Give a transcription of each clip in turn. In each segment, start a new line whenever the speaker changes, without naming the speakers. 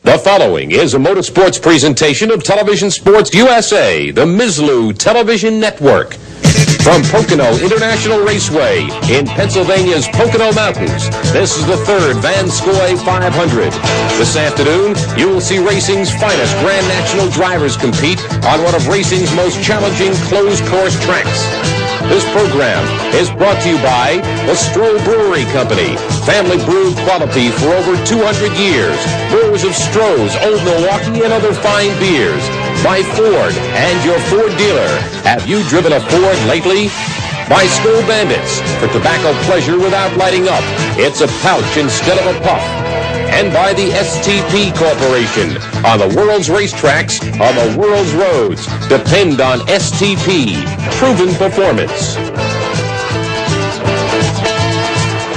The following is a motorsports presentation of Television Sports USA, the Mizlou Television Network. From Pocono International Raceway in Pennsylvania's Pocono Mountains, this is the third Van Scoy 500. This afternoon, you will see racing's finest Grand National drivers compete on one of racing's most challenging closed-course tracks. This program is brought to you by the Stroh Brewery Company, family brewed quality for over 200 years. Brewers of Stroh's, Old Milwaukee, and other fine beers. By Ford and your Ford dealer. Have you driven a Ford lately? By Skull Bandits, for tobacco pleasure without lighting up. It's a pouch instead of a puff. And by the STP Corporation. On the world's racetracks, on the world's roads. Depend on STP. Proven performance.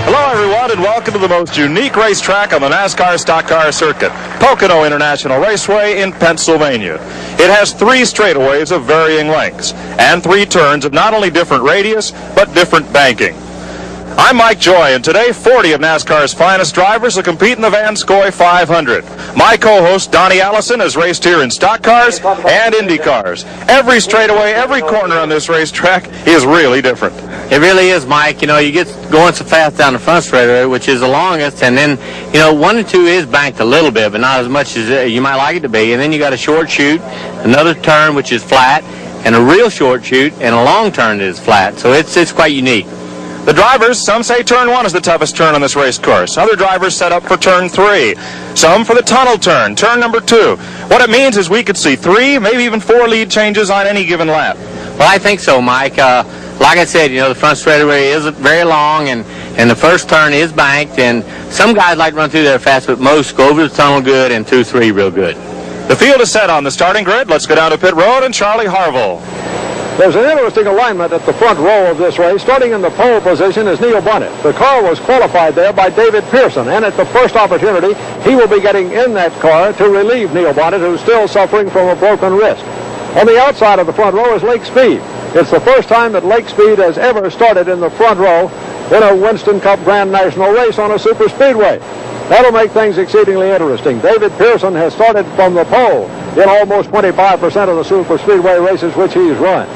Hello, everyone, and welcome to the most unique racetrack on the NASCAR stock car circuit, Pocono International Raceway in Pennsylvania. It has 3 straightaways of varying lengths and 3 turns of not only different radius, but different banking. I'm Mike Joy, and today 40 of NASCAR's finest drivers will compete in the Van Scoy 500. My co-host, Donnie Allison, has raced here in stock cars and Indy cars. Every straightaway, every corner on this racetrack is really different.
It really is, Mike. You know, you get going so fast down the front straightaway, which is the longest, and then, 1 and 2 is banked a little bit, but not as much as you might like it to be. And then you got a short chute, another turn, which is flat, and a real short chute, and a long turn that is flat. So it's quite unique.
The drivers, some say turn 1 is the toughest turn on this race course. Other drivers set up for turn 3. Some for the tunnel turn number 2. What it means is we could see 3, maybe even 4 lead changes on any given lap.
Well, I think so, Mike. Like I said, the front straightaway isn't very long, and the first turn is banked, and some guys like to run through there fast, but most go over the tunnel good and 2-3 real good.
The field is set on the starting grid. Let's go down to pit road and Charlie Harville.
There's an interesting alignment at the front row of this race. Starting in the pole position is Neil Bonnet. The car was qualified there by David Pearson, and at the first opportunity, he will be getting in that car to relieve Neil Bonnet, who's still suffering from a broken wrist. On the outside of the front row is Lake Speed. It's the first time that Lake Speed has ever started in the front row in a Winston Cup Grand National race on a super speedway. That'll make things exceedingly interesting. David Pearson has started from the pole in almost 25% of the super speedway races which he's run.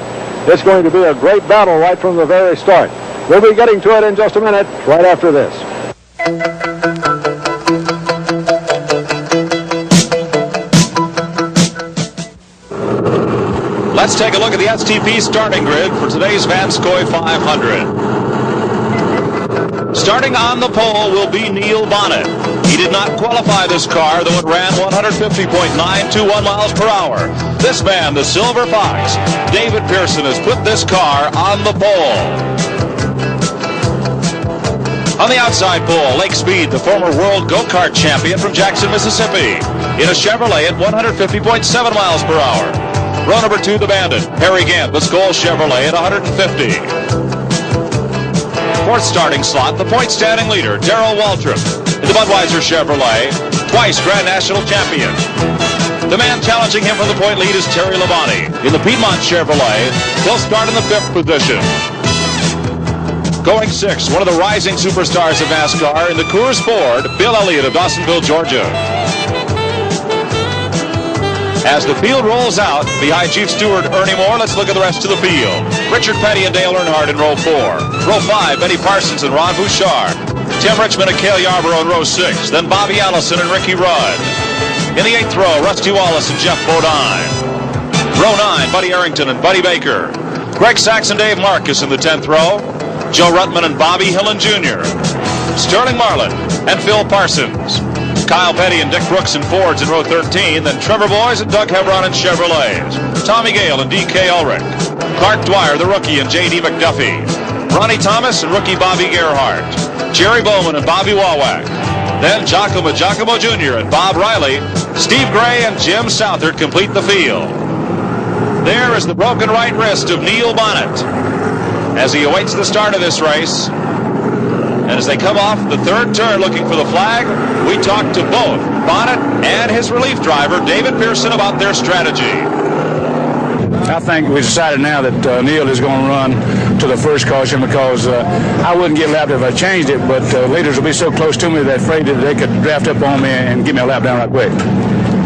It's going to be a great battle right from the very start. We'll be getting to it in just a minute, right after this.
Let's take a look at the STP starting grid for today's Van Scoy 500. Starting on the pole will be Neil Bonnet. He did not qualify this car, though it ran 150.921 miles per hour. This man, the Silver Fox, David Pearson, has put this car on the pole. On the outside pole, Lake Speed, the former world go-kart champion from Jackson, Mississippi, in a Chevrolet at 150.7 miles per hour. Row number 2, the Bandit, Harry Gant, the Skoll Chevrolet at 150. Fourth starting slot, the point standing leader, Darrell Waltrip, in the Budweiser Chevrolet, twice Grand National champion. The man challenging him from the point lead is Terry Labonte. In the Piedmont Chevrolet, he'll start in the 5th position. Going 6th, one of the rising superstars of NASCAR in the Coors Ford, Bill Elliott of Dawsonville, Georgia. As the field rolls out, behind Chief Steward Ernie Moore, let's look at the rest of the field. Richard Petty and Dale Earnhardt in row 4. Row 5, Benny Parsons and Ron Bouchard. Tim Richmond and Cale Yarborough in row 6. Then Bobby Allison and Ricky Rudd. In the 8th row, Rusty Wallace and Jeff Bodine. Row 9, Buddy Arrington and Buddy Baker. Greg Sachs and Dave Marcus in the 10th row. Joe Ruttman and Bobby Hillen Jr. Sterling Marlin and Phil Parsons. Kyle Petty and Dick Brooks in Fords in row 13. Then Trevor Boys and Doug Hebron in Chevrolets. Tommy Gale and D.K. Ulrich. Clark Dwyer, the rookie, and J.D. McDuffie. Ronnie Thomas and rookie Bobby Gerhart. Jerry Bowman and Bobby Wawak. Then Giacomo Jr. and Bob Riley. Steve Gray and Jim Southard complete the field. There is the broken right wrist of Neil Bonnet as he awaits the start of this race. And as they come off the 3rd turn looking for the flag, we talked to both Bonnet and his relief driver, David Pearson, about their strategy.
I think we decided now that Neil is going to run to the first caution because I wouldn't get lapped if I changed it, but leaders will be so close to me that afraid that they could draft up on me and give me a lap down right quick.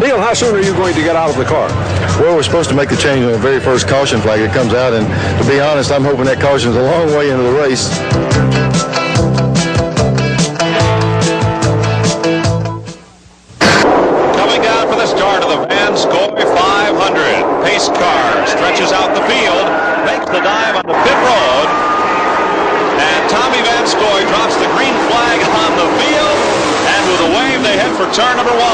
Neil, how soon are you going to get out of the car?
Well, we're supposed to make the change on the very first caution flag that comes out, and to be honest, I'm hoping that caution's a long way into the race.
Coming down for the start of the Van Scoy 500. Pace car stretches out the field, makes the dive on the pit road, and Tommy Van Scoy drops the green flag on the field, and with a wave they head for turn number 1.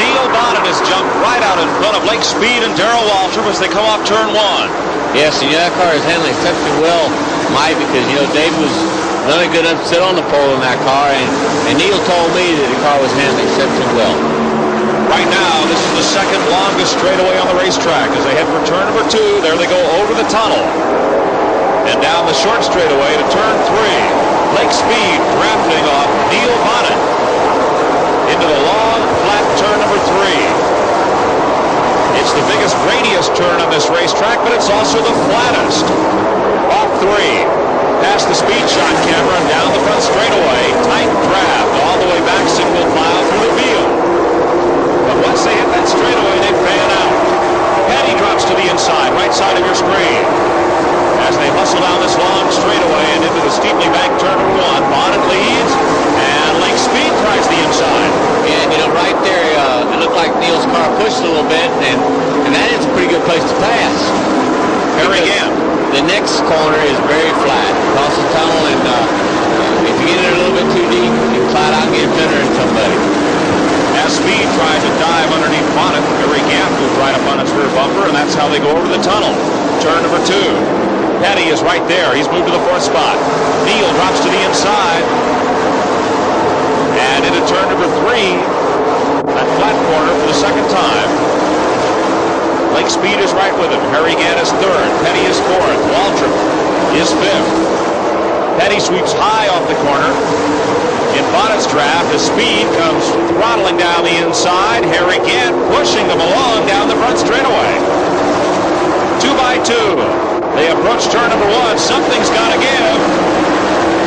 Neil Bonnet has jumped right out in front of Lake Speed and Darrell Waltrip as they come off turn 1.
Yes, and that car is handling exceptionally well, Mike, because, Dave was really good enough to sit on the pole in that car, and Neil told me that the car was handling exceptionally well.
Right now, this is the second longest straightaway on the racetrack. As they head for turn number 2, there they go over the tunnel. And down the short straightaway to turn 3. Lake Speed drafting off Neil Bonnet into the long, flat turn number 3. It's the biggest radius turn on this racetrack, but it's also the flattest. Off 3. Past the speed shot camera and down the front straightaway. Tight draft all the way back, single file through the field. But once they hit that straightaway, they fan out. Petty drops to the inside, right side of your screen. As they hustle down this long straightaway and into the steeply banked turn number 1, Bonnet leads, and Lake Speed tries the inside.
And, right there, it looked like Neil's car pushed a little bit, and that is a pretty good place to pass.
Here again.
The next corner is very flat. Across the tunnel, and if you get it a little bit too deep, you flat out get better than somebody.
As Speed tries to dive underneath Bonnet, Gary Gant moves right up on his rear bumper, and that's how they go over the tunnel. Turn number 2. Petty is right there. He's moved to the 4th spot. Neil drops to the inside. And into turn number 3. That flat corner for the second time. Lake Speed is right with him. Harry Gant is 3rd. Petty is 4th. Waltrip is 5th. Petty sweeps high off the corner. In Bonnet's draft, as Speed comes throttling down the inside, Harry Gant pushing them along down the front straightaway. 2 by 2. They approach turn number 1. Something's got to give.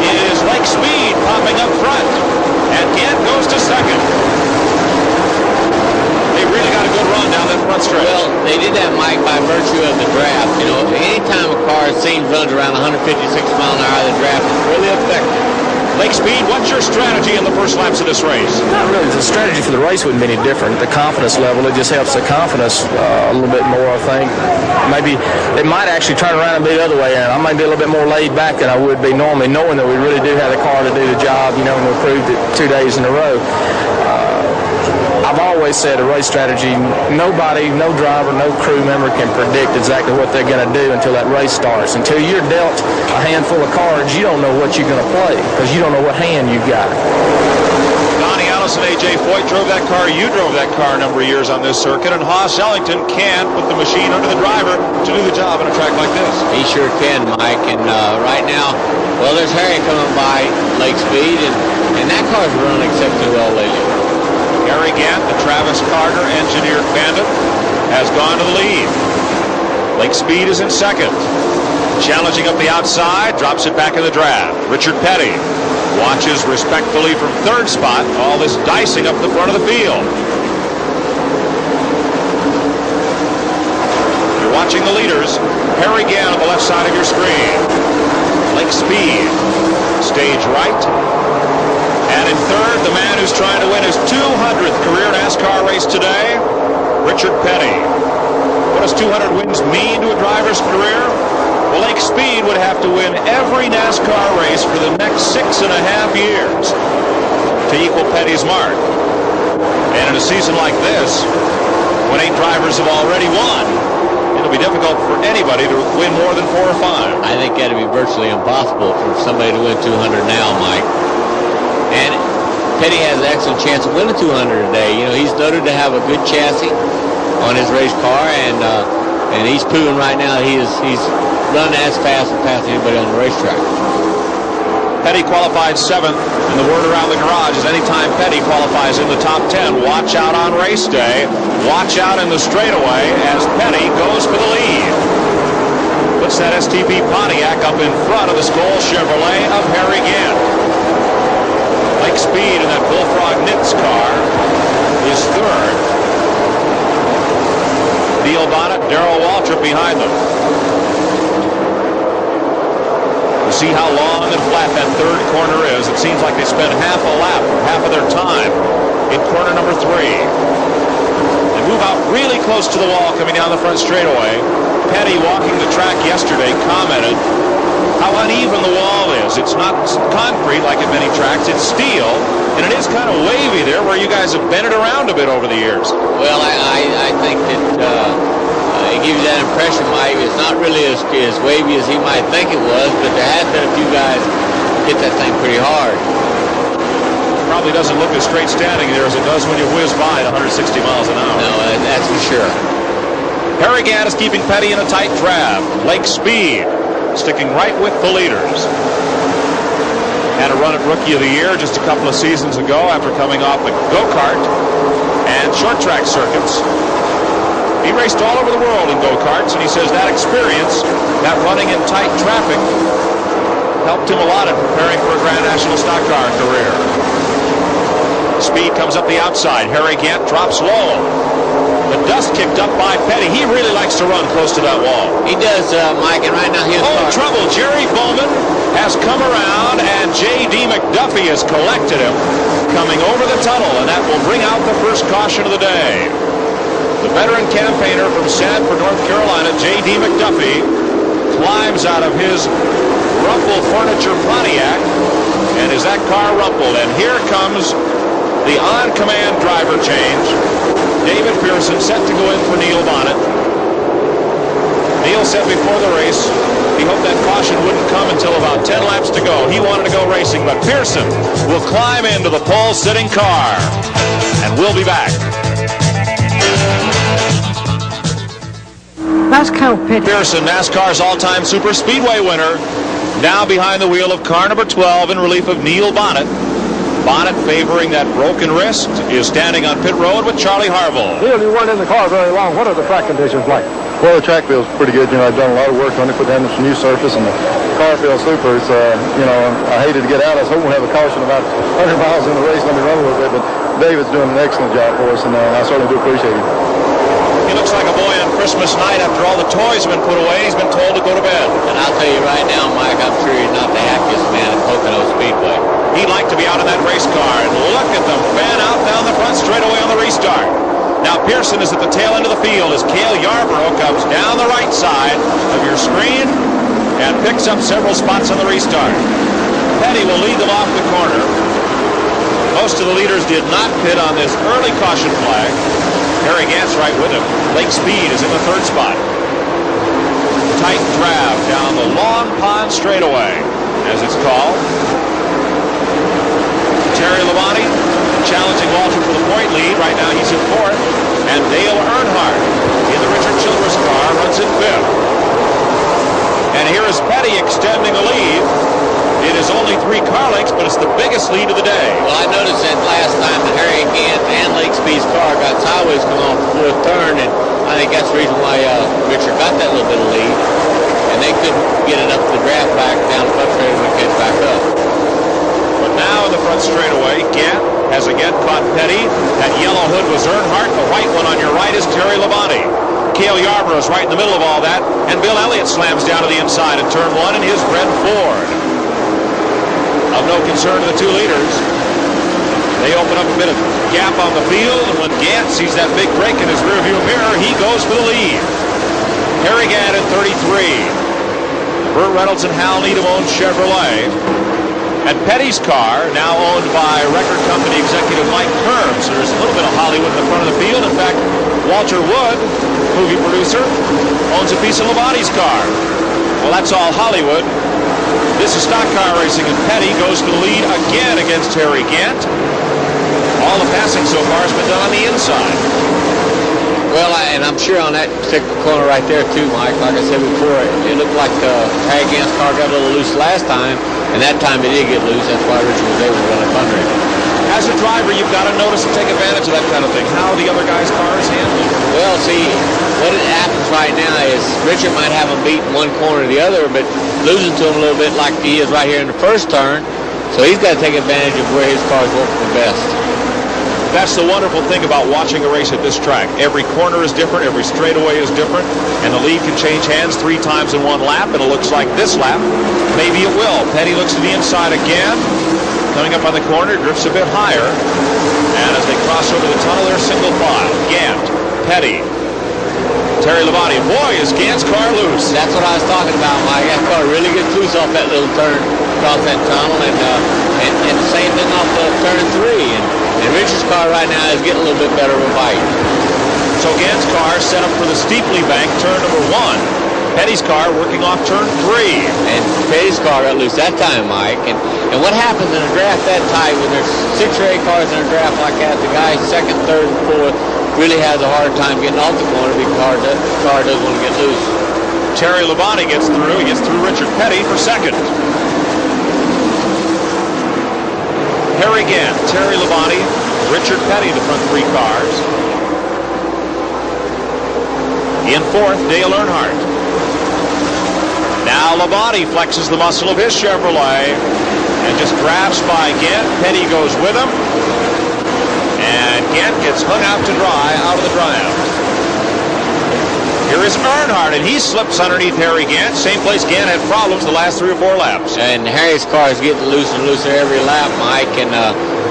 It is Lake Speed popping up front. And Gant goes to 2nd. They really got a good run down that front stretch.
Well, they did that, Mike, by virtue of the draft. Anytime a car seems runs around 156 mile an hour, the draft is really effective.
Lake Speed, what's your strategy in the first laps of this race?
Not really. The strategy for the race wouldn't be any different. The confidence level, it just helps the confidence a little bit more, I think. Maybe it might actually turn around and be the other way around. I might be a little bit more laid back than I would be normally, knowing that we really do have the car to do the job, and we proved it 2 days in a row. I've always said a race strategy, nobody, no driver, no crew member can predict exactly what they're going to do until that race starts. Until you're dealt a handful of cards, you don't know what you're going to play because you don't know what hand you've got.
Donnie Allison, A.J. Foyt drove that car. You drove that car a number of years on this circuit, and Haas Ellington can't put the machine under the driver to do the job on a track like this.
He sure can, Mike, and right now, well, there's Harry coming by Lake Speed, and that car's running exceptionally well lately.
Harry Gant, the Travis Carter engineered Bandit, has gone to the lead. Lake Speed is in 2nd. Challenging up the outside, drops it back in the draft. Richard Petty watches respectfully from 3rd spot, all this dicing up the front of the field. You're watching the leaders. Harry Gant on the left side of your screen. Lake Speed, stage right. And in 3rd, the man who's trying to win his 200th career NASCAR race today, Richard Petty. What does 200 wins mean to a driver's career? Well, Lake Speed would have to win every NASCAR race for the next 6.5 years to equal Petty's mark. And in a season like this, when 8 drivers have already won, it'll be difficult for anybody to win more than 4 or 5.
I think that'd be virtually impossible for somebody to win 200 now, Mike. And Petty has an excellent chance of winning 200 today. He's noted to have a good chassis on his race car, and he's proven right now he's running as fast as anybody on the racetrack.
Petty qualified 7th, and the word around the garage is anytime Petty qualifies in the top 10, watch out on race day. Watch out in the straightaway as Petty goes for the lead. Puts that STP Pontiac up in front of the Scoy Chevrolet of Harry Gant. Lake Speed in that Bullfrog Knits car is third. Neil Bonnet, Darrell Waltrip behind them. You see how long and flat that third corner is. It seems like they spend half a lap, half of their time in corner number 3. They move out really close to the wall coming down the front straightaway. Petty, walking the track yesterday, commented how uneven the wall is. It's not concrete like at many tracks. It's steel, and it is kind of wavy there where you guys have bent it around a bit over the years.
Well, I think that it gives you that impression, Mike. It's not really as wavy as he might think it was, but there has been a few guys hit that thing pretty hard.
Probably doesn't look as straight standing there as it does when you whiz by at 160 miles an hour.
No, that's for sure.
Harry Gant is keeping Petty in a tight trap. Lake Speed sticking right with the leaders. Had a run at Rookie of the Year just a couple of seasons ago after coming off the go-kart and short track circuits. He raced all over the world in go-karts, and he says that experience, that running in tight traffic, helped him a lot in preparing for a Grand National stock car career. Speed comes up the outside. Harry Gant drops low. The dust kicked up by Petty. He really likes to run close to that wall.
He does, Mike, and right now he's
trouble. Jerry Bowman has come around, and J.D. McDuffie has collected him coming over the tunnel, and that will bring out the first caution of the day. The veteran campaigner from Sanford, North Carolina, J.D. McDuffie, climbs out of his Rumple Furniture Pontiac, and is that car rumpled? And here comes the on-command driver change. David Pearson set to go in for Neil Bonnet. Neil said before the race he hoped that caution wouldn't come until about 10 laps to go. He wanted to go racing, but Pearson will climb into the pole-sitting car, and we'll be back.
That's Cal Petty.
Pearson, NASCAR's all-time super speedway winner, now behind the wheel of car number 12 in relief of Neil Bonnet. Bonnet, favoring that broken wrist, is standing on pit road with Charlie Harville.
Neil, you weren't in the car very long. What are the track conditions like?
Well, the track feels pretty good. I've done a lot of work on it, put down some new surface, and the car feels super. It's, I hated to get out. I was hoping we'd have a caution about 100 miles in the race, let me run a little bit, but David's doing an excellent job for us, and I certainly do appreciate him.
He looks like a boy on Christmas night after all the toys have been put away. He's been told to go to bed.
And I'll tell you right now, Mike, I'm sure he's not the happiest man at Pocono Speedway.
He'd like to be out in that race car, and look at them fan out down the front straightaway on the restart. Now Pearson is at the tail end of the field as Cale Yarborough comes down the right side of your screen and picks up several spots on the restart. Petty will lead them off the corner. Most of the leaders did not pit on this early caution flag. Harry Gant's right with him. Lake Speed is in the third spot. Tight drab down the Long Pond straightaway, as it's called. Terry Labonte challenging Walter for the point lead. Right now he's in fourth. And Dale Earnhardt in the Richard Childress car runs in fifth. And here is Petty extending the lead. It is only 3 car lengths, but it's the biggest lead of the day.
Well, I noticed that last time that Harry Gant and Lake Speed's car got sideways coming off the fourth turn, and I think that's the reason why Richard got that little bit of lead. And they couldn't get it up the draft back down the front straightaway and catch back up.
But now in the front straightaway, Gant has again caught Petty. That yellow hood was Earnhardt. The white one on your right is Terry Labonte. Cale Yarborough is right in the middle of all that. And Bill Elliott slams down to the inside in turn 1 in his red Ford. Of no concern to the 2 leaders. They open up a bit of gap on the field, and when Gant sees that big break in his rearview mirror, he goes for the lead. Harry Gant at 33. Burt Reynolds and Hal Needham own Chevrolet. And Petty's car, now owned by record company executive Mike Kerm. So there's a little bit of Hollywood in the front of the field. In fact, Walter Wood, movie producer, owns a piece of Labonte's car. Well, that's all Hollywood. This is stock car racing, and Petty goes to the lead again against Harry Gant. All the passing so far has been done on the inside.
Well, and I'm sure on that particular corner right there, too, Mike, like I said before, it looked like Harry Gant's car got a little loose last time. And that time it did get loose. That's why Richard was able to run a fun race.
As a driver, you've got to notice and take advantage of that kind of thing. How the other guy's car is handling.
Well, see, what happens right now is Richard might have him beat in one corner or the other, but losing to him a little bit like he is right here in the first turn. So he's got to take advantage of where his car is working the best.
That's the wonderful thing about watching a race at this track. Every corner is different, every straightaway is different, and the lead can change hands 3 times in one lap, and it looks like this lap, maybe it will. Petty looks to the inside again. Coming up on the corner, drifts a bit higher. And as they cross over the tunnel, they're single file. Gant, Petty, Terry Labonte. Boy, is Gant's car loose.
That's what I was talking about, Mike. That car really gets loose off that little turn across that tunnel, and the same thing off the turn 3. And Richard's car right now is getting a little bit better of a bite.
So Gant's car set up for the steeply banked turn number 1. Petty's car working off turn 3.
And Petty's car got loose that time, Mike. And what happens in a draft that tight when there's 6 or 8 cars in a draft like that, the guy second, third, and fourth really has a hard time getting off the corner because the car doesn't want to get loose.
Terry Labonte gets through. He gets through Richard Petty for second. Harry Gant, Terry Labonte, Richard Petty, the front 3 cars. In fourth, Dale Earnhardt. Now Labonte flexes the muscle of his Chevrolet and just grabs by Gant. Petty goes with him. And Gant gets hung out to dry out of the draft. Here is Earnhardt, and he slips underneath Harry Gant. Same place Gant had problems the last 3 or 4 laps.
And Harry's car is getting looser and looser every lap, Mike. And,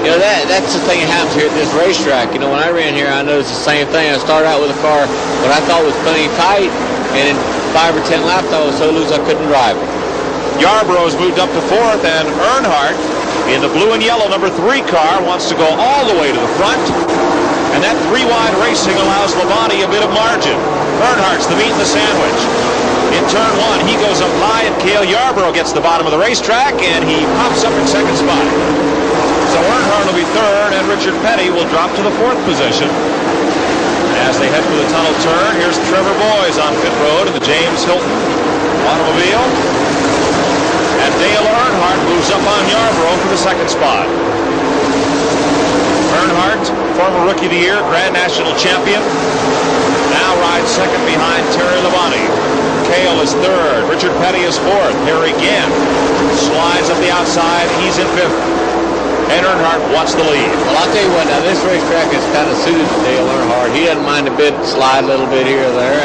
you know, that's the thing that happens here at this racetrack. You know, when I ran here, I noticed the same thing. I started out with a car what I thought was plenty tight, and in 5 or 10 laps, I was so loose I couldn't drive it.
Yarborough's moved up to 4th, and Earnhardt in the blue and yellow number 3 car wants to go all the way to the front. And that 3-wide racing allows Labonte a bit of margin. Earnhardt's the meat and the sandwich. In turn 1, he goes up high, and Cale Yarborough gets the bottom of the racetrack, and he pops up in second spot. So Earnhardt will be 3rd, and Richard Petty will drop to the 4th position. As they head for the tunnel turn, here's Trevor Boys on pit road in the James Hilton automobile. And Dale Earnhardt moves up on Yarborough for the 2nd spot. Earnhardt, former Rookie of the Year, Grand National Champion, now rides 2nd behind Terry Labonte. Cale is 3rd. Richard Petty is 4th. Harry Gant slides up the outside. He's in 5th. And Earnhardt wants the lead.
Well, I'll tell you what, now this racetrack is kind of suited to Dale Earnhardt. He doesn't mind a bit, slide a little bit here or there.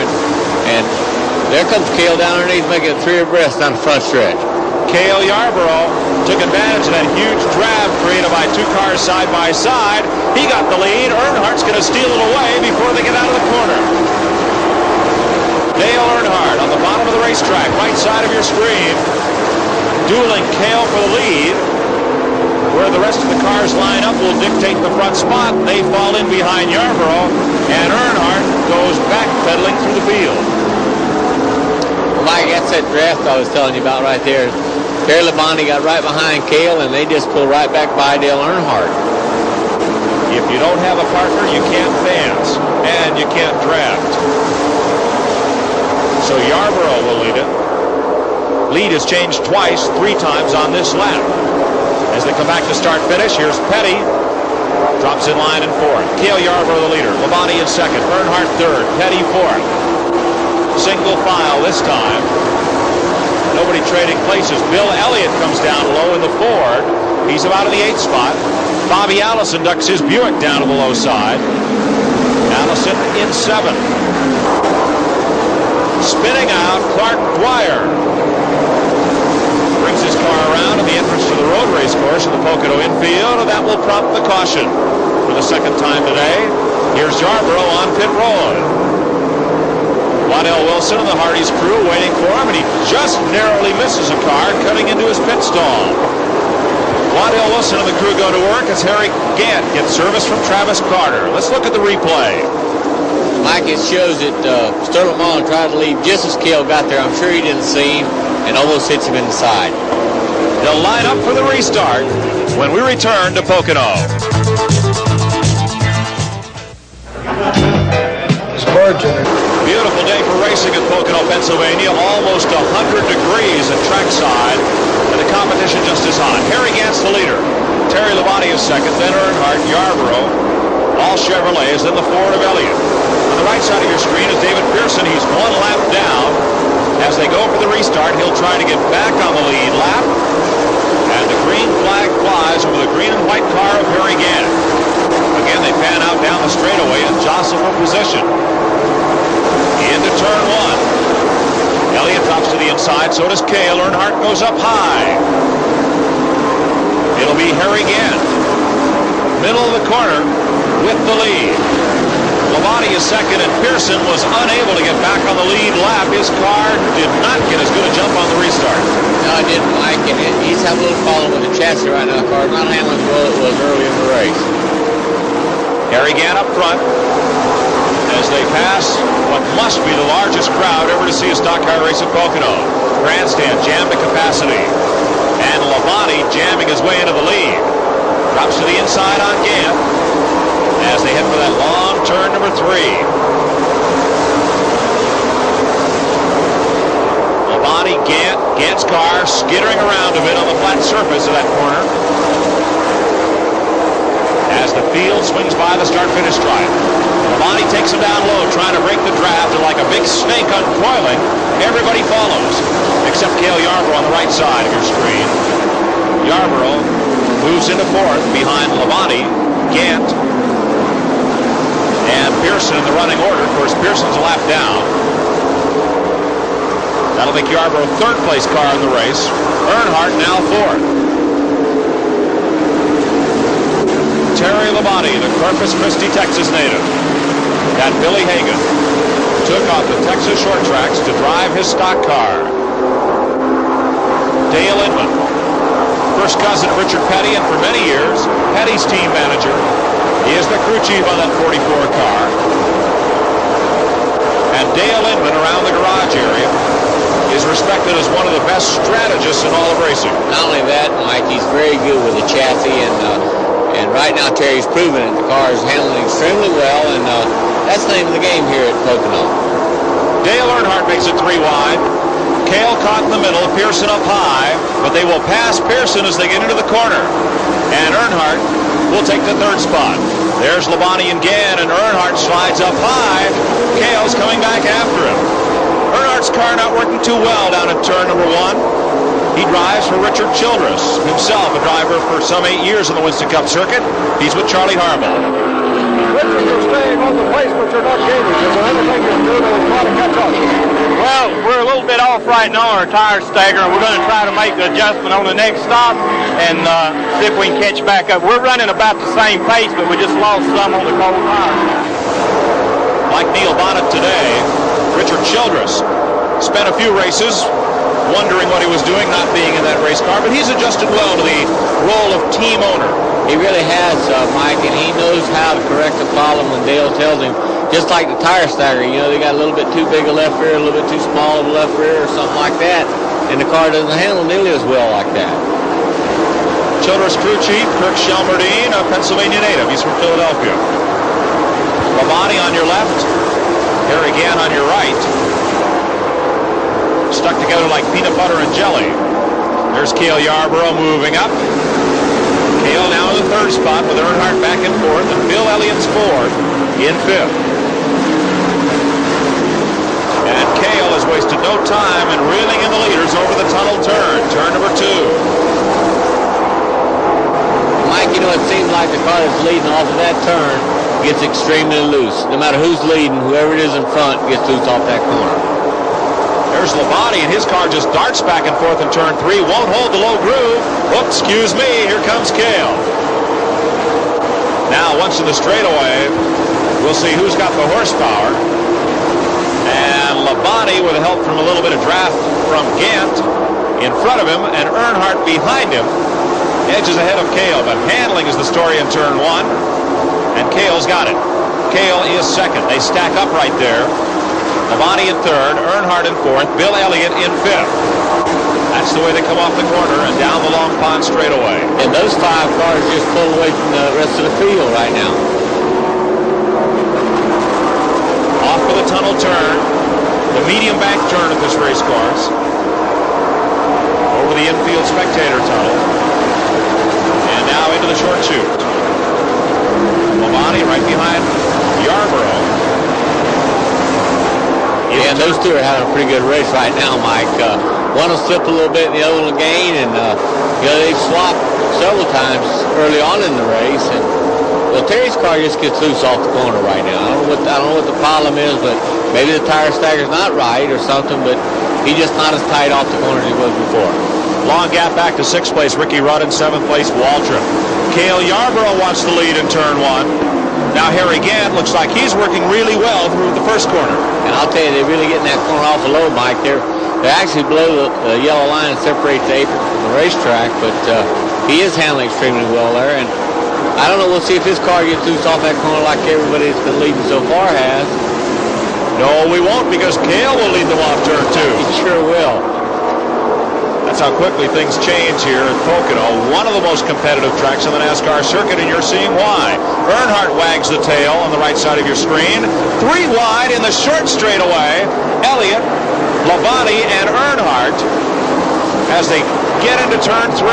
And there comes Cale down underneath, making it 3 abreast down the front stretch.
Cale Yarborough took advantage of that huge drag created by 2 cars side by side. He got the lead. Earnhardt's going to steal it away before they get out of the corner. Dale Earnhardt on the bottom of the racetrack, right side of your screen, dueling Cale for the lead. Where the rest of the cars line up will dictate the front spot. They fall in behind Yarborough, and Earnhardt goes back pedaling through the field.
Well, Mike, that's that draft I was telling you about right there. Terry Labonte got right behind Cale, and they just pulled right back by Dale Earnhardt.
If you don't have a partner, you can't dance, and you can't draft. So Yarborough will lead it. Lead has changed twice, 3 times on this lap. As they come back to start-finish, here's Petty. Drops in line in 4th. Cale Yarborough the leader. Labonte in 2nd. Earnhardt 3rd. Petty 4th. Single file this time. Nobody trading places. Bill Elliott comes down low in the Ford. He's about in the 8th spot. Bobby Allison ducks his Buick down to the low side. Allison in 7th. Spinning out, Clark Dwyer brings his car around at the entrance to the road race course in the Pocono infield, and that will prompt the caution for the 2nd time today. Here's Yarborough on pit road. Waddell Wilson and the Hardee's crew waiting for him, and he just narrowly misses a car cutting into his pit stall. Waddell Wilson and the crew go to work as Harry Gant gets service from Travis Carter. Let's look at the replay.
Mike, it shows that Sterling Marlin tried to leave just as Cale got there. I'm sure he didn't see him and almost hits him in the side.
They'll line up for the restart when we return to Pocono.
Spurgeon.
Beautiful beautiful day for racing at Pocono, Pennsylvania. Almost 100 degrees at trackside, and the competition just as hot. Harry Gant's the leader. Terry Labonte is second, then Earnhardt, Yarborough, all Chevrolets, then the Ford of Elliott. On the right side of your screen is David Pearson. He's one lap down. As they go for the restart, he'll try to get back on the lead lap. And the green flag flies over the green and white car of Harry Gant. Again, they pan out down the straightaway and jostle for position. Into turn one. Elliott drops to the inside, so does Cale. Earnhardt goes up high. It'll be Harry Gant. Middle of the corner with the lead. Labonte is second, and Pearson was unable to get back on the lead lap. His car did not get as good a jump on the restart.
No, I didn't like it. He's having a little problem with the chassis right now. The car's not handling as well as it was early in the race.
Harry Gant up front as they pass what must be the largest crowd ever to see a stock car race at Pocono. Grandstand jammed to capacity. And Labonte jamming his way into the lead. Drops to the inside on Gant as they head for that long turn number 3. Labonte, Gant's car skittering around a bit on the flat surface of that corner as the field swings by the start-finish stripe. Labonte takes him down low, trying to break the draft, and like a big snake uncoiling, everybody follows, except Cale Yarborough on the right side of your screen. Yarborough moves into fourth behind Labonte, Gant, and Pearson in the running order. Of course, Pearson's a lap down. That'll make Yarborough third place car in the race. Earnhardt now fourth. Terry Labonte, the Corpus Christi, Texas native. That Billy Hagan took off the Texas short tracks to drive his stock car. Dale Inman, first cousin of Richard Petty, and for many years, Petty's team manager. He is the crew chief on that 44 car. And Dale Inman around the garage area is respected as one of the best strategists in all of racing.
Not only that, Mike, he's very good with the chassis, and right now Terry's proven it. The car is handling extremely well, and that's the name of the game here at Pocono.
Dale Earnhardt makes it 3 wide. Cale caught in the middle, Pearson up high, but they will pass Pearson as they get into the corner. And Earnhardt will take the third spot. There's Labonte and Gant, and Earnhardt slides up high. Cale's coming back after him. Earnhardt's car not working too well down at turn number 1. He drives for Richard Childress, himself a driver for some 8 years on the Winston Cup circuit. He's with Charlie Harmel.
Richard, you're staying on the pace, but you're not gaining. Is there anything you can do to try to catch up?
Well, we're a little bit off right now. Our tire's staggering. We're going to try to make the adjustment on the next stop and see if we can catch back up. We're running about the same pace, but we just lost some on the cold tire.
Like Neil Bonnet today, Richard Childress spent a few races wondering what he was doing, not being in that race car, but he's adjusted well to the role of team owner.
He really has, Mike, and he knows how to correct the problem when Dale tells him. Just like the tire stagger, you know, they got a little bit too big a left rear, a little bit too small of a left rear, or something like that, and the car doesn't handle nearly as well like that.
Childress crew chief, Kirk Shelmerdine, a Pennsylvania native. He's from Philadelphia. Labonte on your left, Harry Gant on your right. Stuck together like peanut butter and jelly. There's Cale Yarborough moving up. Cale now in the third spot with Earnhardt back in fourth, and Bill Elliott's fourth in fifth. And Cale has wasted no time in reeling in the leaders over the tunnel turn number 2.
Mike, you know, it seems like the car that's leading off of that turn gets extremely loose. No matter who's leading, whoever it is in front gets loose off that corner.
There's Labonte, and his car just darts back and forth in turn 3. Won't hold the low groove. Oh, excuse me. Here comes Cale. Now, once in the straightaway, we'll see who's got the horsepower. And Labonte, with help from a little bit of draft from Gant, in front of him, and Earnhardt behind him, edges ahead of Cale. But handling is the story in turn 1, and Cale's got it. Cale is second. They stack up right there. Labonte in third, Earnhardt in fourth, Bill Elliott in fifth. That's the way they come off the corner and down the long pond straightaway.
And those 5 cars just pull away from the rest of the field right now.
Off for the tunnel turn. The medium bank turn at this race course. Over the infield spectator tunnel. And now into the short chute. Labonte right behind Yarborough.
Yeah, those two are having a pretty good race right now, Mike. One will slip a little bit, and the other will gain, and they've swapped several times early on in the race. And well, Terry's car just gets loose off the corner right now. I don't know what the problem is, but maybe the tire stagger's not right or something. But he's just not as tight off the corner as he was before.
Long gap back to 6th place. Ricky Rudd in 7th place. Waldron. Cale Yarborough wants the lead in turn 1. Now Harry Gant looks like he's working really well through the first corner.
And I'll tell you, they're really getting that corner off the low, Mike. They're actually below the yellow line and separate the apron from the racetrack, but he is handling extremely well there. And I don't know, we'll see if his car gets loose off that corner like everybody that's been leading so far has.
No, we won't, because Cale will lead them off turn 2.
He sure will.
That's how quickly things change here at Pocono, one of the most competitive tracks on the NASCAR circuit, and you're seeing why. Earnhardt wags the tail on the right side of your screen. 3 wide in the short straightaway. Elliott, Labonte, and Earnhardt as they get into turn 3.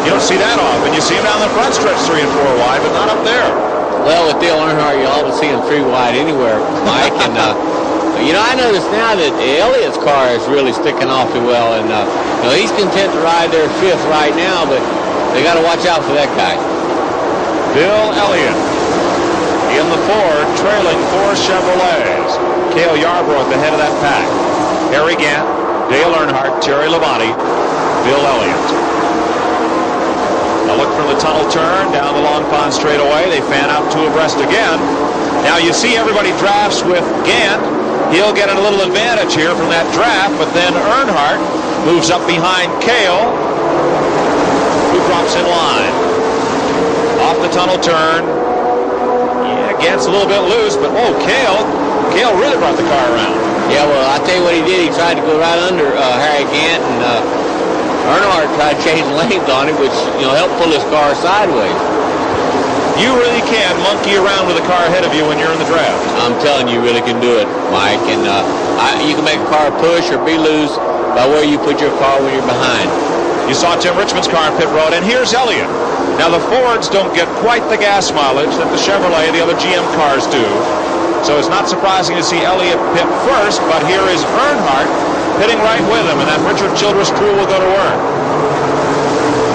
You don't see that often. You see him down the front stretch 3 and 4 wide, but not up there.
Well, with Dale Earnhardt, you always see him 3 wide anywhere, Mike. And I notice now that Elliott's car is really sticking awfully well, and he's content to ride there 5th right now, but they got to watch out for that guy.
Bill Elliott in the Ford, trailing 4 Chevrolets. Cale Yarborough at the head of that pack. Harry Gant, Dale Earnhardt, Terry Labonte, Bill Elliott. A look from the tunnel turn down the Long Pond straightaway. They fan out 2 abreast again. Now you see everybody drafts with Gant. He'll get a little advantage here from that draft, but then Earnhardt moves up behind Cale, who drops in line. Off the tunnel turn. Yeah, Gant's a little bit loose, but Cale really brought the car around.
Yeah, well, I'll tell you what he did. He tried to go right under Harry Gant, and Earnhardt tried to change lanes on it, which, helped pull his car sideways.
You really can monkey around with a car ahead of you when you're in the draft.
I'm telling you, you really can do it, Mike. And you can make a car push or be loose by where you put your car when you're behind.
You saw Tim Richmond's car on pit road, and here's Elliott. Now, the Fords don't get quite the gas mileage that the Chevrolet, the other GM cars do. So it's not surprising to see Elliott pit first, but here is Earnhardt pitting right with him, and that Richard Childress crew will go to work.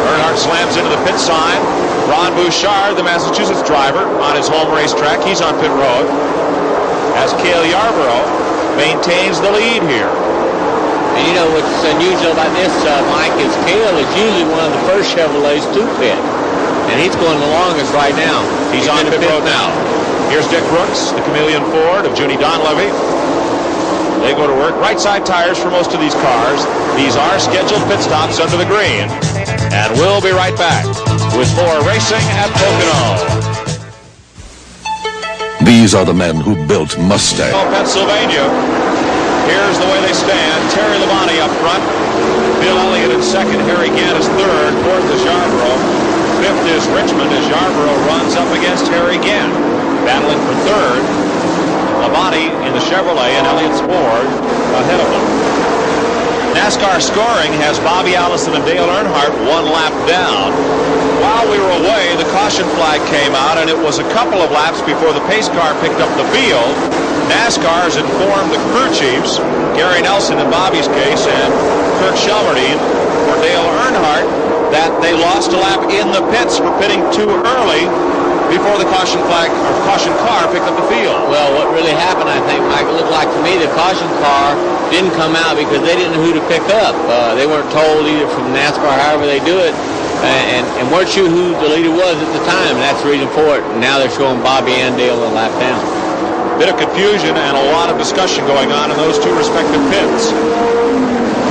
Earnhardt slams into the pit sign. Ron Bouchard, the Massachusetts driver, on his home racetrack. He's on pit road. As Cale Yarborough maintains the lead here.
And what's unusual about this, Mike, is Cale is usually one of the first Chevrolets to pit. And he's going the longest right now.
He's on pit road now. Here's Dick Brooks, the Chameleon Ford of Junie Donlevy. They go to work. Right side tires for most of these cars. These are scheduled pit stops under the green. And we'll be right back with more racing at Pocono.
These are the men who built Mustang.
Pennsylvania. Here's the way they stand. Terry Labonte up front. Bill Elliott in second. Harry Gant is third. Fourth is Yarborough. Fifth is Richmond as Yarborough runs up against Harry Gant. Battling for third. Labonte in the Chevrolet and Elliott's Ford ahead of them. NASCAR scoring has Bobby Allison and Dale Earnhardt 1 lap down. While we were away, the caution flag came out, and it was a couple of laps before the pace car picked up the field. NASCAR has informed the crew chiefs, Gary Nelson in Bobby's case, and Kirk Shelmerdine for Dale Earnhardt, that they lost a lap in the pits for pitting too early before the caution flag or caution car picked up the field.
Well, what really happened, I think, Mike, it looked like to me the caution car didn't come out because they didn't know who to pick up. They weren't told either from NASCAR, however they do it, and weren't sure who the leader was at the time, and that's the reason for it. And now they're showing Bobby and Dale a lap down.
Bit of confusion and a lot of discussion going on in those 2 respective pits.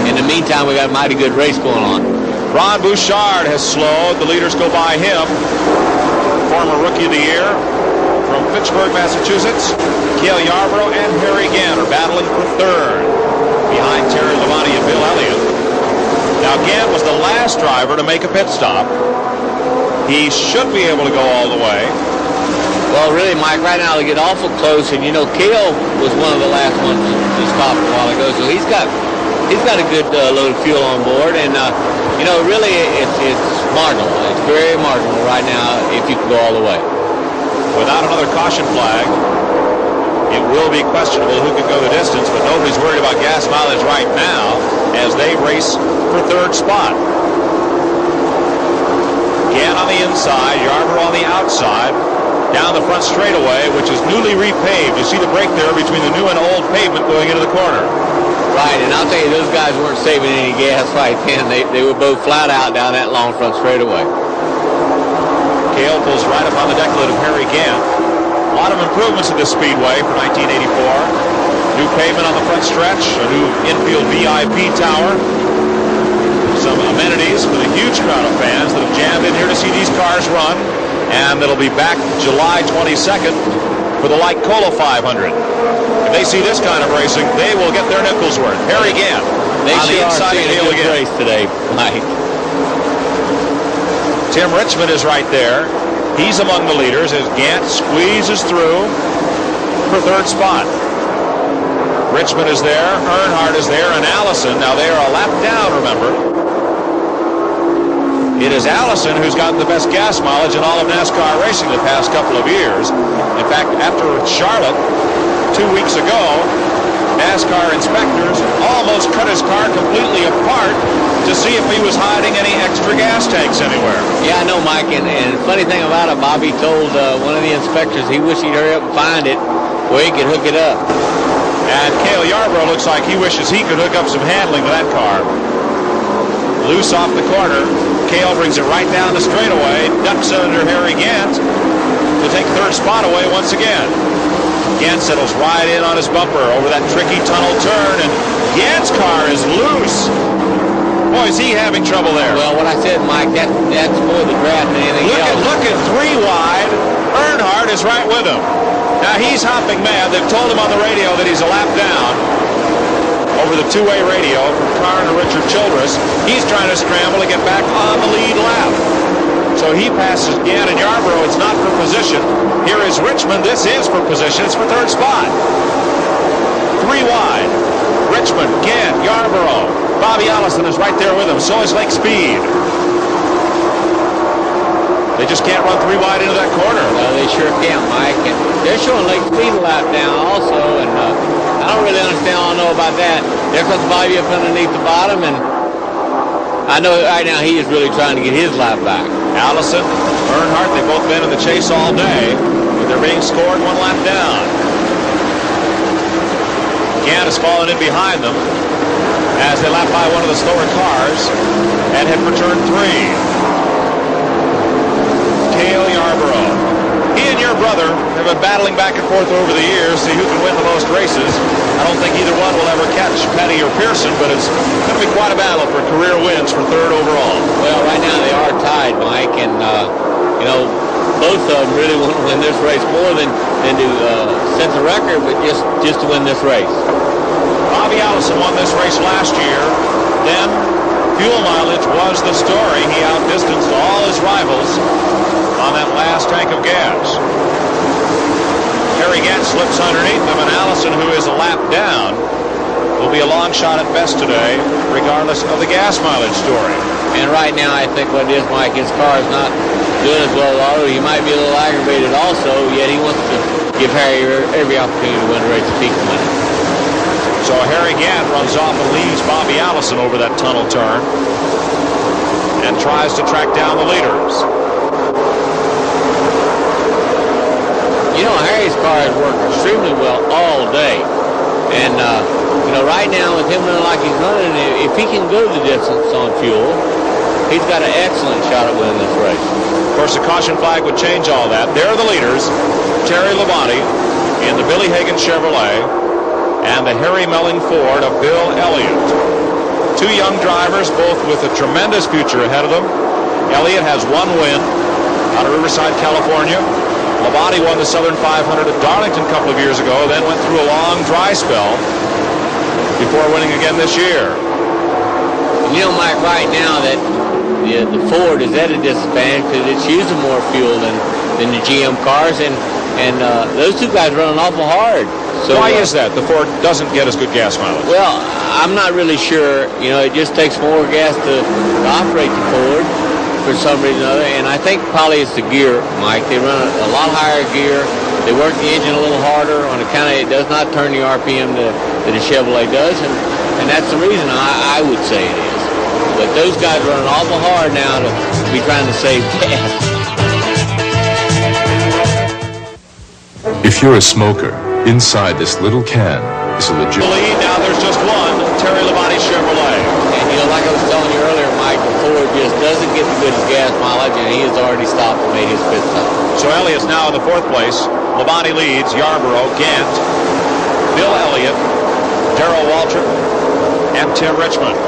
In the meantime, we got a mighty good race going on.
Ron Bouchard has slowed. The leaders go by him. Former Rookie of the Year from Fitchburg, Massachusetts. Cale Yarborough and Harry Gant are battling for third behind Terry Labonte and Bill Elliott. Now, Gant was the last driver to make a pit stop. He should be able to go all the way.
Well, really, Mike, right now they get awful close, and Cale was one of the last ones to stop a while ago, so he's got a good load of fuel on board, and really it's marginal. It's very marginal right now if you can go all the way.
Without another caution flag, it will be questionable who can go the distance, but nobody's worried about gas mileage right now as they race for third spot. Gann on the inside, Yarborough on the outside, down the front straightaway, which is newly repaved. You see the break there between the new and old pavement going into the corner.
Right, and I'll tell you, those guys weren't saving any gas right then. They were both flat out down that long front straightaway.
Cale pulls right up on the deck lid of Harry Gann. A lot of improvements at this speedway for 1984. New pavement on the front stretch, a new infield VIP tower, some amenities for the huge crowd of fans that have jammed in here to see these cars run, and that'll be back July 22nd for the Light Cola 500. If they see this kind of racing, they will get their nickels worth. Harry Gann on the inside of Cale again.
Race today, Mike.
Tim Richmond is right there. He's among the leaders as Gant squeezes through for third spot. Richmond is there, Earnhardt is there, and Allison. Now they are a lap down, remember. It is Allison who's gotten the best gas mileage in all of NASCAR racing the past couple of years. In fact, after Charlotte 2 weeks ago, NASCAR inspectors almost cut his car completely apart to see if he was hiding any extra gas tanks anywhere.
Yeah, I know, Mike, and the funny thing about it, Bobby told one of the inspectors he wished he'd hurry up and find it where he could hook it up.
And Cale Yarborough looks like he wishes he could hook up some handling to that car. Loose off the corner. Cale brings it right down the straightaway, ducks under Harry Gant to take third spot away once again. Gant settles right in on his bumper over that tricky tunnel turn, and Gant's car is loose. Boy, is he having trouble there.
Well, what I said, Mike, that's more the draft than anything else.
Look at 3 wide. Earnhardt is right with him. Now, he's hopping mad. They've told him on the radio that he's a lap down over the two-way radio from Karn to Richard Childress. He's trying to scramble to get back on the lead lap. So he passes Gann and Yarborough. It's not for position. Here is Richmond. This is for position. It's for third spot. 3 wide. Richmond, Gann, Yarborough. Bobby Allison is right there with him. So is Lake Speed. They just can't run 3 wide into that corner.
No, they sure can't, Mike. And they're showing Lake Speed a lap down also, and I don't really understand all I know about that. There comes Bobby up underneath the bottom, and I know right now he is really trying to get his lap back.
Allison, Earnhardt, they've both been in the chase all day, but they're being scored 1 lap down. Gann has fallen in behind them as they lap by one of the slower cars and head for turn 3. Cale Yarborough. He and your brother have been battling back and forth over the years, see who can win the most races. I don't think either one will ever catch Petty or Pearson, but it's going to be quite a battle for career wins for third overall.
Well, right now they are tied, Mike, and both of them really want to win this race more than to set the record, but just to win this race.
Bobby Allison won this race last year. Then fuel mileage was the story. He outdistanced all his rivals on that last tank of gas. Harry Gant slips underneath him, and Allison, who is a lap down, will be a long shot at best today, regardless of the gas mileage story.
And right now, I think what it is, Mike, his car is not doing as well, although he might be a little aggravated also, yet he wants to give Harry every opportunity to win the race if he can win it.
So Harry Gant runs off and leaves Bobby Allison over that tunnel turn and tries to track down the leaders.
Harry's car has worked extremely well all day. And, right now with him running like he's running, if he can go the distance on fuel, he's got an excellent shot at winning this race.
Of course, the caution flag would change all that. There are the leaders, Terry Labonte in the Billy Hagan Chevrolet and the Harry Melling Ford of Bill Elliott. 2 young drivers, both with a tremendous future ahead of them. Elliott has 1 win out of Riverside, California. Labonte won the Southern 500 at Darlington a couple of years ago, then went through a long dry spell before winning again this year.
Mike, right now that the Ford is at a disadvantage because it's using more fuel than the GM cars, and And those two guys run an awful hard. So,
why is that? The Ford doesn't get as good gas mileage.
Well, I'm not really sure. You know, it just takes more gas to operate the Ford for some reason or other. And I think probably it's the gear, Mike. They run a lot higher gear. They work the engine a little harder on account of it does not turn the RPM that a Chevrolet does. And that's the reason I would say it is. But those guys run an awful hard now to be trying to save gas.
If you're a smoker, inside this little can is a legit...
Now there's just one, Terry Labonte Chevrolet.
And, you know, like I was telling you earlier, Mike, the Ford just doesn't get the good gas mileage, and he has already stopped and made his pit stop.
So Elliott's now in the 4th place. Labonte leads, Yarborough, Gant, Bill Elliott, Darrell Waltrip, and Tim Richmond.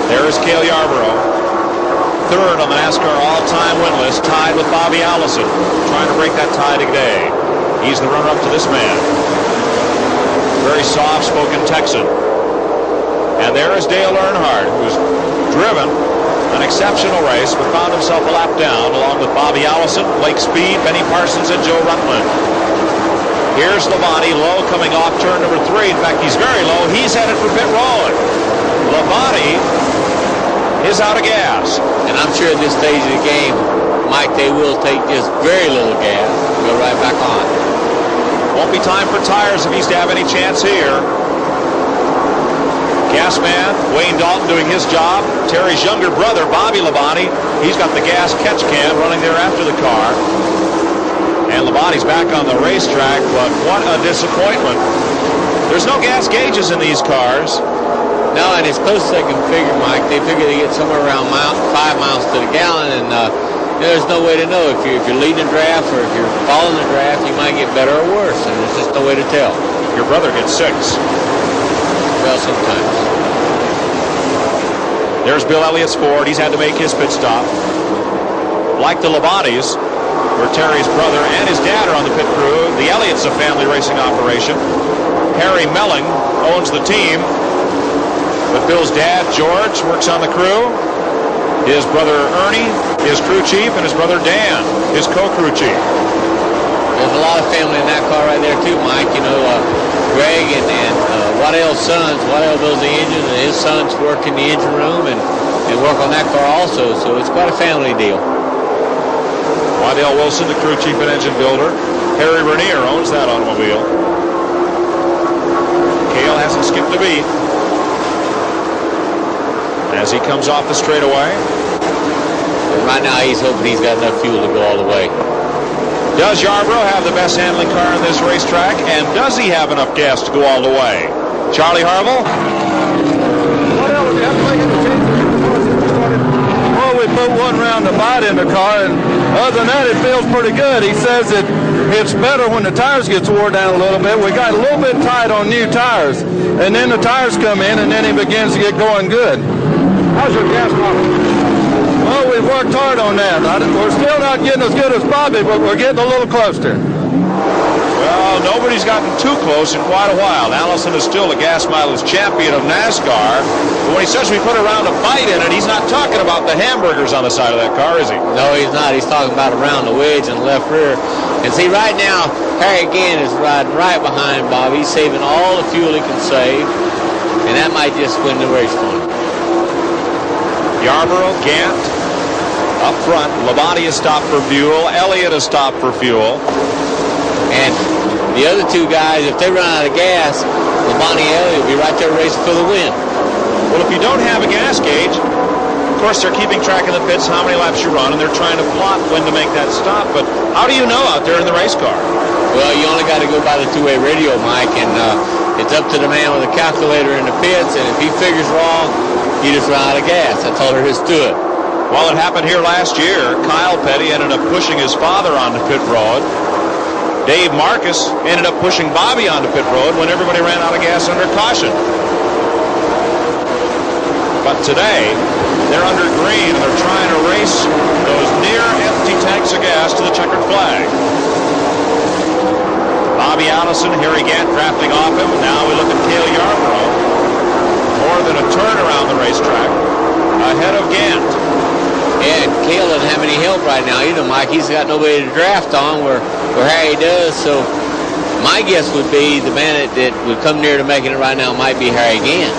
There's Cale Yarborough, 3rd on the NASCAR all-time win list, tied with Bobby Allison, trying to break that tie today. He's the runner-up to this man. Very soft-spoken Texan. And there is Dale Earnhardt, who's driven an exceptional race, but found himself a lap down, along with Bobby Allison, Blake Speed, Benny Parsons, and Joe Rutland. Here's Labonte, low, coming off turn number 3. In fact, he's very low. He's headed for pit road. Labonte is out of gas.
And I'm sure at this stage of the game, Mike, they will take just very little gas and go right back on.
Won't be time for tires if he's to have any chance here. Gas man, Wayne Dalton doing his job. Terry's younger brother, Bobby Labonte, he's got the gas catch can running there after the car. And Labonte's back on the racetrack, but what a disappointment. There's no gas gauges in these cars.
No, and as close as they can figure, Mike, they figure they get somewhere around 5 miles to the gallon, and there's no way to know if you're leading a draft or if you're following the draft, you might get better or worse, and there's just no way to tell.
Your brother gets 6.
Well, sometimes.
There's Bill Elliott's Ford. He's had to make his pit stop. Like the Labontes, where Terry's brother and his dad are on the pit crew, the Elliott's a family racing operation. Harry Melling owns the team, but Bill's dad, George, works on the crew. His brother Ernie is crew chief, and his brother Dan is co-crew chief.
There's a lot of family in that car right there too, Mike. You know, Greg and Waddell's sons. Waddell builds the engine, and his sons work in the engine room and work on that car also. So it's quite a family deal.
Waddell Wilson, the crew chief and engine builder. Harry Vernier owns that automobile. Cale hasn't skipped a beat as he comes off the straightaway.
And right now he's hoping he's got enough fuel to go all the way.
Does Yarborough have the best handling car on this racetrack, and does he have enough gas to go all the way? Charlie Harville?
Well, we put one round of bite in the car, and other than that, it feels pretty good. He says that it's better when the tires gets wore down a little bit. We got a little bit tight on new tires, and then the tires come in, and then he begins to get going good.
How's your gas mileage?
Well, we've worked hard on that. We're still not getting as good as Bobby, but we're getting a little closer.
Well, nobody's gotten too close in quite a while. Allison is still the gas mileage champion of NASCAR. But when he says we put around a bite in it, he's not talking about the hamburgers on the side of that car, is he?
No, he's not. He's talking about around the wedge and the left rear. And see, right now, Harry again is riding right behind Bobby. He's saving all the fuel he can save, and that might just win the race for him.
Yarborough, Gant, up front. Labonte has stopped for fuel. Elliott has stopped for fuel.
And the other two guys, if they run out of gas, Labonte and Elliott will be right there racing for the win.
Well, if you don't have a gas gauge, of course they're keeping track in the pits how many laps you run, and they're trying to plot when to make that stop. But how do you know out there in the race car?
Well, you only got to go by the two-way radio, Mike, and it's up to the man with the calculator in the pits, and if he figures wrong, he just ran out of gas. That's all there is to it.
Well, it happened here last year. Kyle Petty ended up pushing his father onto pit road. Dave Marcus ended up pushing Bobby onto pit road when everybody ran out of gas under caution. But today, they're under green, and they're trying to race those near-empty tanks of gas to the checkered flag. Bobby Allison, Harry Gant drafting off him. Now we look at Cale Yarborough. More than a turn around the racetrack, ahead of Gant.
Yeah, and Cale doesn't have any help right now either, Mike. He's got nobody to draft on where Harry does. So my guess would be the man that would come near to making it right now might be Harry again.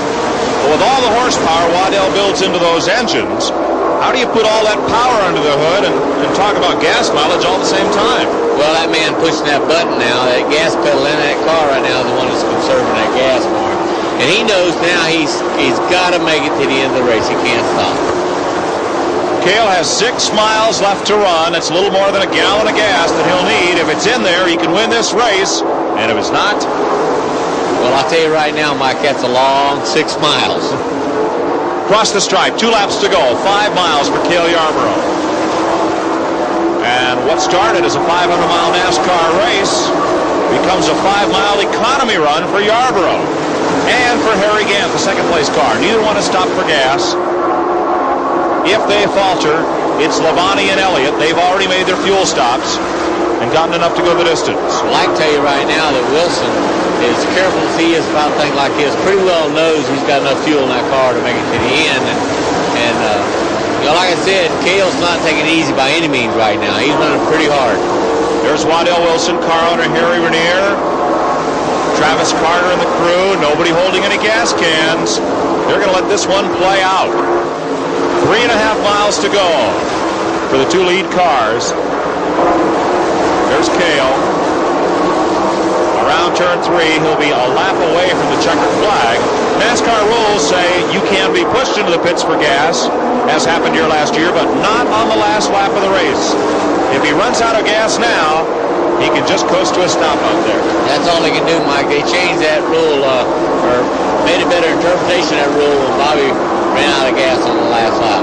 Well, with all the horsepower Waddell builds into those engines, how do you put all that power under the hood and talk about gas mileage all at the same time?
Well, that man pushing that button now, that gas pedal in that car right now is the one that's conserving that gas more. And he knows now he's got to make it to the end of the race. He can't stop.
Cale has 6 miles left to run. That's a little more than a gallon of gas that he'll need. If it's in there, he can win this race. And if it's not...
Well, I'll tell you right now, Mike, that's a long 6 miles.
Across the stripe, 2 laps to go. 5 miles for Cale Yarborough. And what started as a 500-mile NASCAR race becomes a 5-mile economy run for Yarborough. And for Harry Gant, the second-place car. Neither one has stopped for gas. If they falter, it's Labonte and Elliott. They've already made their fuel stops and gotten enough to go the distance.
Well, I can tell you right now that Wilson, as careful as he is about things like this, pretty well knows he's got enough fuel in that car to make it to the end. And you know, like I said, Cale's not taking it easy by any means right now. He's running pretty hard.
There's Waddell Wilson, car owner Harry Renier, Travis Carter and the crew, nobody holding any gas cans. They're going to let this one play out. 3.5 miles to go for the 2 lead cars. There's Cale. Around turn 3, he'll be a lap away from the checkered flag. NASCAR rules say you can be pushed into the pits for gas, as happened here last year, but not on the last lap of the race. If he runs out of gas now, he can just coast to a stop out there.
That's all they can do, Mike. They changed that rule, or made a better interpretation of that rule when Bobby ran out of gas on the last lap.